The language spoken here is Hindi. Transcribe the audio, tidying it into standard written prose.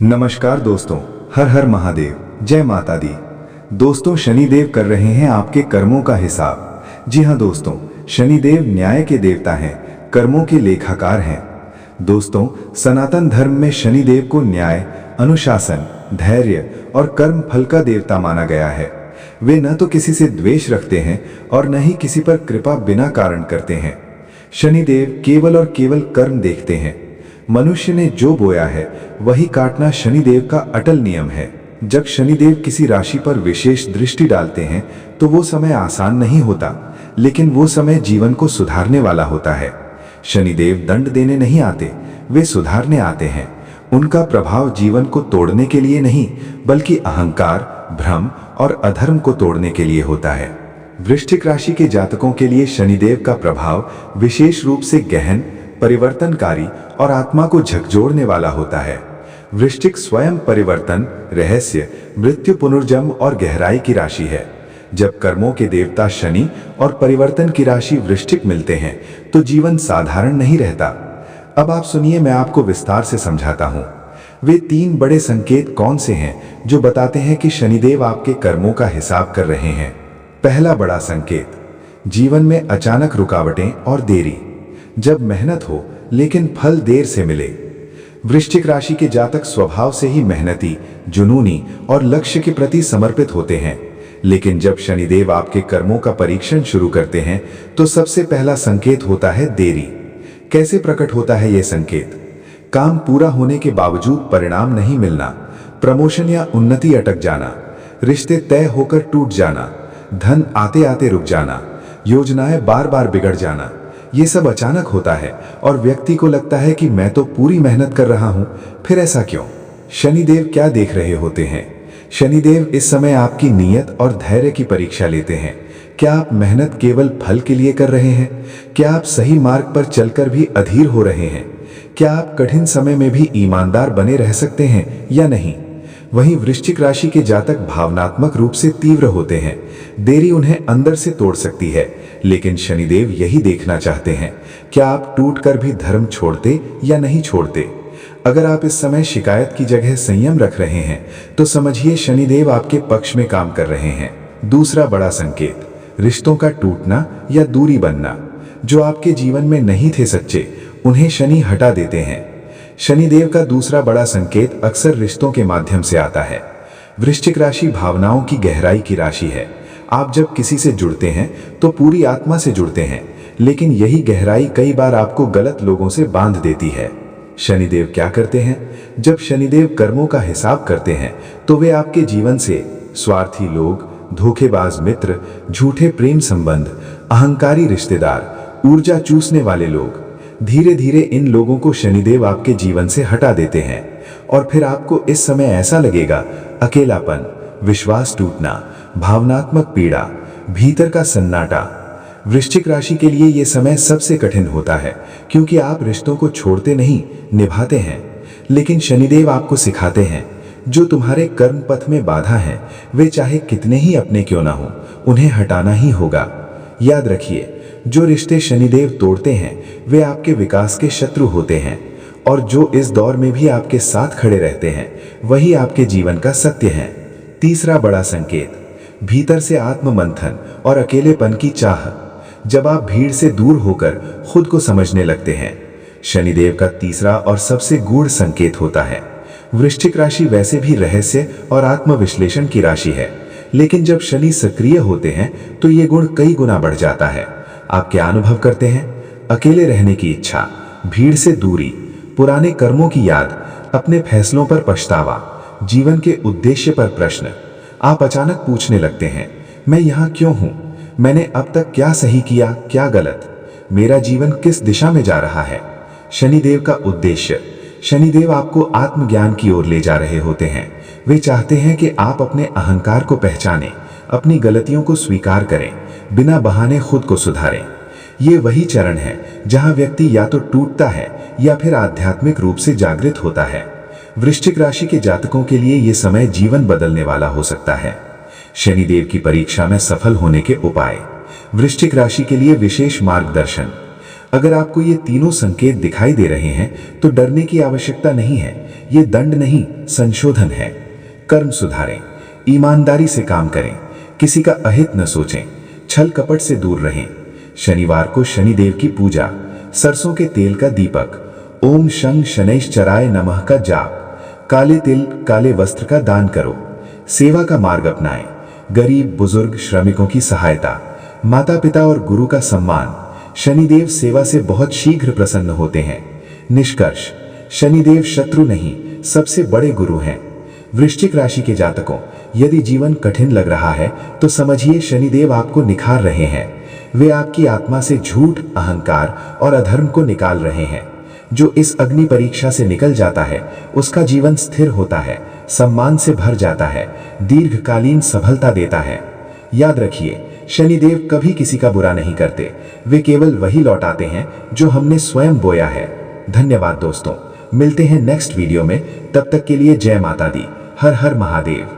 नमस्कार दोस्तों, हर हर महादेव, जय माता दी। दोस्तों, शनिदेव कर रहे हैं आपके कर्मों का हिसाब। जी हाँ दोस्तों, शनिदेव न्याय के देवता हैं, कर्मों के लेखाकार हैं। दोस्तों, सनातन धर्म में शनिदेव को न्याय, अनुशासन, धैर्य और कर्म फल का देवता माना गया है। वे न तो किसी से द्वेष रखते हैं और न ही किसी पर कृपा बिना कारण करते हैं। शनिदेव केवल और केवल कर्म देखते हैं। मनुष्य ने जो बोया है वही काटना शनिदेव का अटल नियम है। जब शनिदेव किसी राशि पर विशेष दृष्टि डालते हैं तो वो समय आसान नहीं होता, लेकिन वो समय जीवन को सुधारने वाला होता है। शनिदेव दंड देने नहीं आते, वे सुधारने आते हैं। उनका प्रभाव जीवन को तोड़ने के लिए नहीं, बल्कि अहंकार, भ्रम और अधर्म को तोड़ने के लिए होता है। वृश्चिक राशि के जातकों के लिए शनिदेव का प्रभाव विशेष रूप से गहन, परिवर्तनकारी और आत्मा को झकझोरने वाला होता है। वृश्चिक स्वयं परिवर्तन, रहस्य, मृत्यु, पुनर्जन्म और गहराई की राशि है। जब कर्मों के देवता शनि और परिवर्तन की राशि वृश्चिक मिलते हैं तो जीवन साधारण नहीं रहता। अब आप सुनिए, मैं आपको विस्तार से समझाता हूँ। वे 3 बड़े संकेत कौन से हैं जो बताते हैं कि शनिदेव आपके कर्मों का हिसाब कर रहे हैं। पहला बड़ा संकेत, जीवन में अचानक रुकावटें और देरी। जब मेहनत हो लेकिन फल देर से मिले। वृश्चिक राशि के जातक स्वभाव से ही मेहनती, जुनूनी और लक्ष्य के प्रति समर्पित होते हैं, लेकिन जब शनिदेव आपके कर्मों का परीक्षण शुरू करते हैं तो सबसे पहला संकेत होता है देरी। कैसे प्रकट होता है यह संकेत? काम पूरा होने के बावजूद परिणाम नहीं मिलना, प्रमोशन या उन्नति अटक जाना, रिश्ते तय होकर टूट जाना, धन आते आते रुक जाना, योजनाएं बार बार बिगड़ जाना। ये सब अचानक होता है और व्यक्ति को लगता है कि मैं तो पूरी मेहनत कर रहा हूं, फिर ऐसा क्यों? शनिदेव क्या देख रहे होते हैं? शनिदेव इस समय आपकी नीयत और धैर्य की परीक्षा लेते हैं। क्या आप मेहनत केवल फल के लिए कर रहे हैं? क्या आप सही मार्ग पर चलकर भी अधीर हो रहे हैं? क्या आप कठिन समय में भी ईमानदार बने रह सकते हैं या नहीं? वहीं वृश्चिक राशि के जातक भावनात्मक रूप से तीव्र होते हैं। देरी उन्हें अंदर से तोड़ सकती है, लेकिन शनिदेव यही देखना चाहते हैं, क्या आप टूटकर भी धर्म छोड़ते या नहीं छोड़ते। अगर आप इस समय शिकायत की जगह संयम रख रहे हैं तो समझिए शनिदेव आपके पक्ष में काम कर रहे हैं। दूसरा बड़ा संकेत, रिश्तों का टूटना या दूरी बनना। जो आपके जीवन में नहीं थे सच्चे, उन्हें शनि हटा देते हैं। शनिदेव का दूसरा बड़ा संकेत अक्सर रिश्तों के माध्यम से आता है। वृश्चिक राशि भावनाओं की गहराई की राशि है। आप जब किसी से जुड़ते हैं तो पूरी आत्मा से जुड़ते हैं, लेकिन यही गहराई कई बार आपको गलत लोगों से बांध देती है। शनिदेव क्या करते हैं? जब शनिदेव कर्मों का हिसाब करते हैं तो वे आपके जीवन से स्वार्थी लोग, धोखेबाज मित्र, झूठे प्रेम संबंध, अहंकारी रिश्तेदार, ऊर्जा चूसने वाले लोग, धीरे धीरे इन लोगों को शनिदेव आपके जीवन से हटा देते हैं। और फिर आपको इस समय ऐसा लगेगा, अकेलापन, विश्वास टूटना, भावनात्मक पीड़ा, भीतर का सन्नाटा। वृश्चिक राशि के लिए यह समय सबसे कठिन होता है, क्योंकि आप रिश्तों को छोड़ते नहीं, निभाते हैं। लेकिन शनिदेव आपको सिखाते हैं, जो तुम्हारे कर्म पथ में बाधा है वे चाहे कितने ही अपने क्यों ना हो, उन्हें हटाना ही होगा। याद रखिए, जो रिश्ते शनिदेव तोड़ते हैं वे आपके विकास के शत्रु होते हैं, और जो इस दौर में भी आपके साथ खड़े रहते हैं वही आपके जीवन का सत्य है। तीसरा बड़ा संकेत, भीतर से आत्ममंथन और अकेलेपन की चाह। जब आप भीड़ से दूर होकर खुद को समझने लगते हैं। शनिदेव का तीसरा और सबसे गूढ़ संकेत होता है। वृश्चिक राशि वैसे भी रहस्य और आत्मविश्लेषण की राशि है, लेकिन जब शनि सक्रिय होते हैं तो ये गुण कई गुना बढ़ जाता है। आप क्या अनुभव करते हैं? अकेले रहने की इच्छा, भीड़ से दूरी, पुराने कर्मों की याद, अपने फैसलों पर पछतावा, जीवन के उद्देश्य पर प्रश्न। आप अचानक पूछने लगते हैं, मैं यहाँ क्यों हूँ? मैंने अब तक क्या सही किया, क्या गलत? मेरा जीवन किस दिशा में जा रहा है? शनिदेव का उद्देश्य, शनिदेव आपको आत्मज्ञान की ओर ले जा रहे होते हैं। वे चाहते हैं कि आप अपने अहंकार को पहचानें, अपनी गलतियों को स्वीकार करें, बिना बहाने खुद को सुधारें। ये वही चरण है जहां व्यक्ति या तो टूटता है या फिर आध्यात्मिक रूप से जागृत होता है। वृश्चिक राशि के जातकों के लिए यह समय जीवन बदलने वाला हो सकता है। शनिदेव की परीक्षा में सफल होने के उपाय। वृश्चिक राशि के लिए विशेष मार्गदर्शन। अगर आपको ये तीनों संकेत दिखाई दे रहे हैं तो डरने की आवश्यकता नहीं है। ये दंड नहीं, संशोधन है। कर्म सुधारें, ईमानदारी से काम करें, किसी का अहित न सोचें, छल कपट से दूर रहें। शनिवार को शनिदेव की पूजा, सरसों के तेल का दीपक, ओम शं शनैश्चराय नमः का जाप, काले तिल काले वस्त्र का दान करो। सेवा का मार्ग अपनाएं, गरीब बुजुर्ग श्रमिकों की सहायता, माता पिता और गुरु का सम्मान। शनिदेव सेवा से बहुत शीघ्र प्रसन्न होते हैं। निष्कर्ष, शनिदेव शत्रु नहीं, सबसे बड़े गुरु हैं। वृश्चिक राशि के जातकों, यदि जीवन कठिन लग रहा है तो समझिए शनिदेव आपको निखार रहे हैं। वे आपकी आत्मा से झूठ, अहंकार और अधर्म को निकाल रहे हैं। जो इस अग्नि परीक्षा से निकल जाता है उसका जीवन स्थिर होता है, सम्मान से भर जाता है, दीर्घकालीन सफलता देता है। याद रखिए, शनिदेव कभी किसी का बुरा नहीं करते, वे केवल वही लौटाते हैं जो हमने स्वयं बोया है। धन्यवाद दोस्तों, मिलते हैं नेक्स्ट वीडियो में। तब तक के लिए जय माता दी, हर हर महादेव।